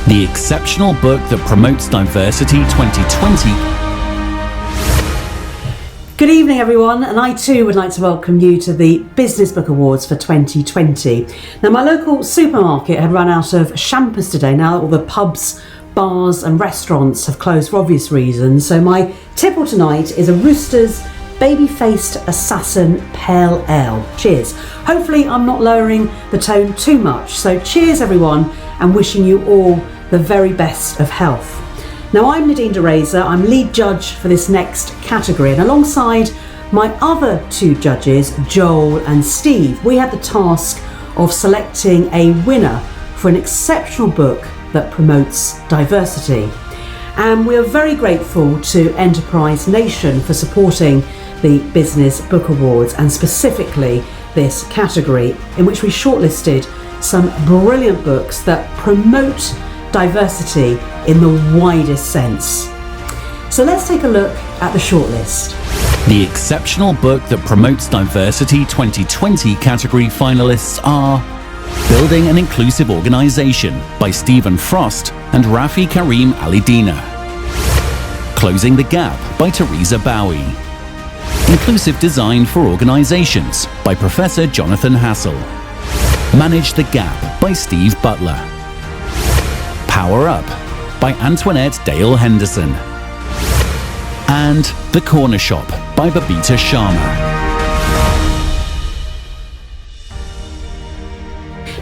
The exceptional book that promotes diversity 2020. Good evening everyone, and I too would like to welcome you to the Business Book Awards for 2020. Now, my local supermarket had run out of champers today now that all the pubs, bars and restaurants have closed for obvious reasons, so my tipple tonight is a Roosters Baby-Faced Assassin Pale Ale. Cheers. Hopefully I'm not lowering the tone too much, so cheers everyone, and wishing you all the very best of health. Now, I'm Nadine Teresa, I'm lead judge for this next category, and alongside my other two judges, Joel and Steve, we had the task of selecting a winner for an exceptional book that promotes diversity. And we are very grateful to Enterprise Nation for supporting the Business Book Awards, and specifically this category, in which we shortlisted some brilliant books that promote diversity in the widest sense. So let's take a look at the shortlist. The exceptional book that promotes diversity 2020 category finalists are Building an Inclusive Organization by Stephen Frost and Raafi Karim-Alidina. Closing the Gap by Teresa Boughey. Inclusive Design for Organizations by Professor Jonathan Hassell. Manage the Gap by Steve Butler. Power Up by Antoinette Henderson. And The Corner Shop by Babita Sharma.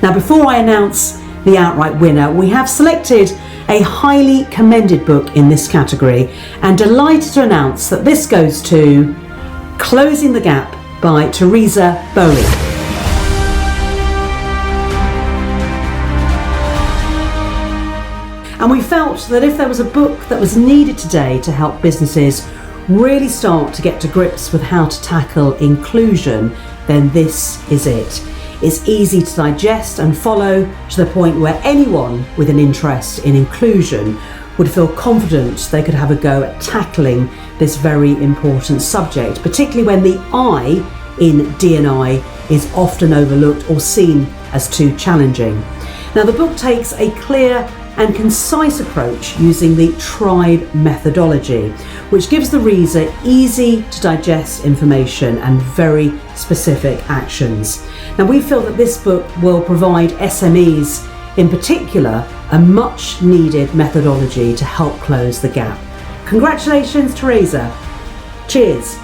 Now, before I announce the outright winner, we have selected a highly commended book in this category, and delighted to announce that this goes to Closing the Gap by Teresa Boughey. And we felt that if there was a book that was needed today to help businesses really start to get to grips with how to tackle inclusion, then this is it. It's easy to digest and follow, to the point where anyone with an interest in inclusion would feel confident they could have a go at tackling this very important subject, particularly when the I in D&I is often overlooked or seen as too challenging. Now, the book takes a clear and concise approach using the TRIBE methodology, which gives the reader easy to digest information and very specific actions. Now, we feel that this book will provide SMEs in particular a much needed methodology to help close the gap. Congratulations, Teresa. Cheers.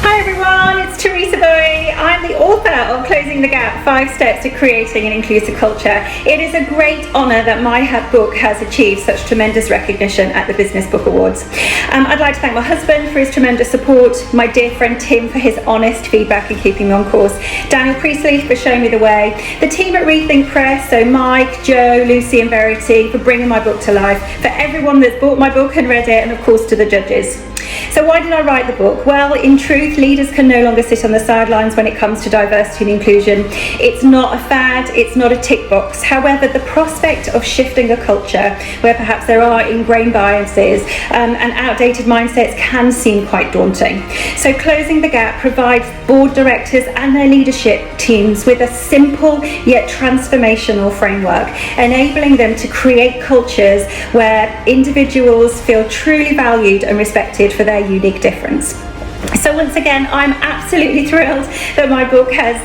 Hi everyone, it's Teresa Boughey. I'm the author of Closing the Gap, 5 Steps to Creating an Inclusive Culture. It is a great honour that my book has achieved such tremendous recognition at the Business Book Awards. I'd like to thank my husband for his tremendous support, my dear friend Tim for his honest feedback and keeping me on course, Daniel Priestley for showing me the way, the team at Rethink Press, so Mike, Joe, Lucy and Verity for bringing my book to life, for everyone that's bought my book and read it, and of course to the judges. So why did I write the book? Well, in truth, leaders can no longer sit on the sidelines when it comes to diversity and inclusion. It's not a fad, it's not a tick box. However, the prospect of shifting a culture where perhaps there are ingrained biases and outdated mindsets can seem quite daunting. So Closing the Gap provides board directors and their leadership teams with a simple yet transformational framework, enabling them to create cultures where individuals feel truly valued and respected for their unique difference. So once again, I'm absolutely thrilled that my book has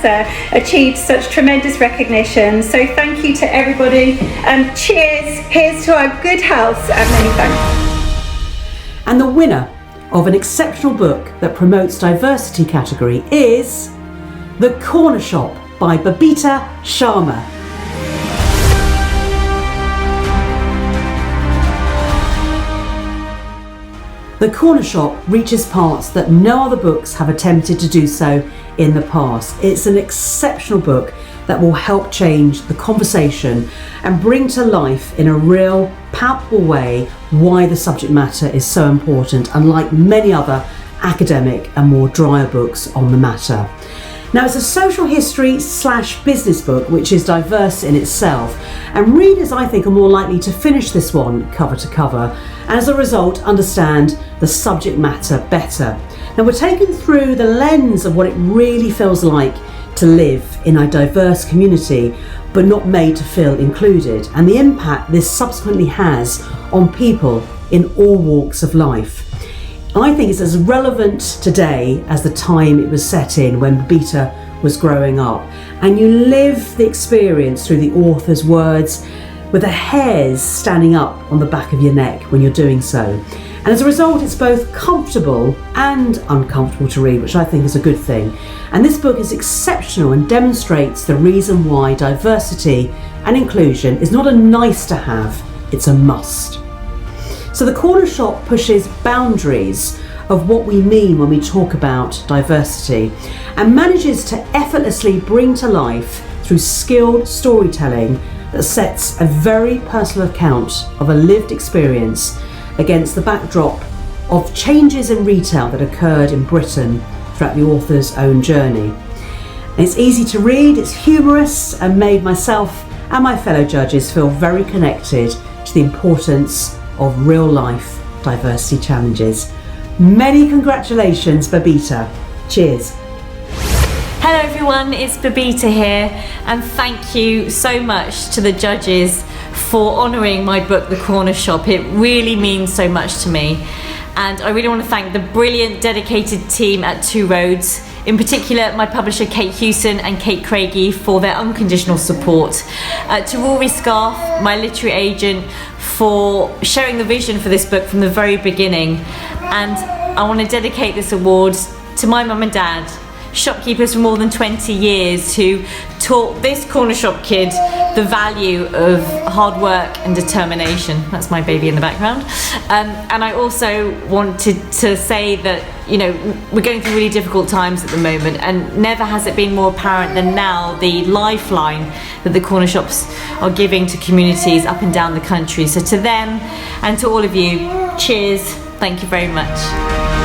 achieved such tremendous recognition. So thank you to everybody, and cheers. Here's to our good health, and many thanks. And the winner of an exceptional book that promotes diversity category is The Corner Shop by Babita Sharma. The Corner Shop reaches parts that no other books have attempted to do so in the past. It's an exceptional book that will help change the conversation and bring to life in a real, palpable way why the subject matter is so important, unlike many other academic and more drier books on the matter. Now, it's a social history / business book which is diverse in itself, and readers, I think, are more likely to finish this one cover to cover, and as a result understand the subject matter better. Now, we're taken through the lens of what it really feels like to live in a diverse community, but not made to feel included, and the impact this subsequently has on people in all walks of life. I think it's as relevant today as the time it was set in when Babita was growing up, and you live the experience through the author's words with the hairs standing up on the back of your neck when you're doing so. And as a result, it's both comfortable and uncomfortable to read, which I think is a good thing. And this book is exceptional and demonstrates the reason why diversity and inclusion is not a nice to have, it's a must. So the corner shop pushes boundaries of what we mean when we talk about diversity and manages to effortlessly bring to life through skilled storytelling that sets a very personal account of a lived experience against the backdrop of changes in retail that occurred in Britain throughout the author's own journey. And it's easy to read, it's humorous, and made myself and my fellow judges feel very connected to the importance of real life diversity challenges. Many congratulations, Babita. Cheers. Hello everyone, it's Babita here, and thank you so much to the judges for honouring my book, The Corner Shop. It really means so much to me, and I really want to thank the brilliant, dedicated team at Two Roads, in particular my publisher Kate Hewson and Kate Craigie for their unconditional support, to Rory Scarf, my literary agent, for sharing the vision for this book from the very beginning, and I want to dedicate this award to my mum and dad, shopkeepers for more than 20 years who taught this corner shop kid the value of hard work and determination. That's my baby in the background. And I also wanted to say that, you know, we're going through really difficult times at the moment, and never has it been more apparent than now the lifeline that the corner shops are giving to communities up and down the country. So to them and to all of you, cheers. Thank you very much.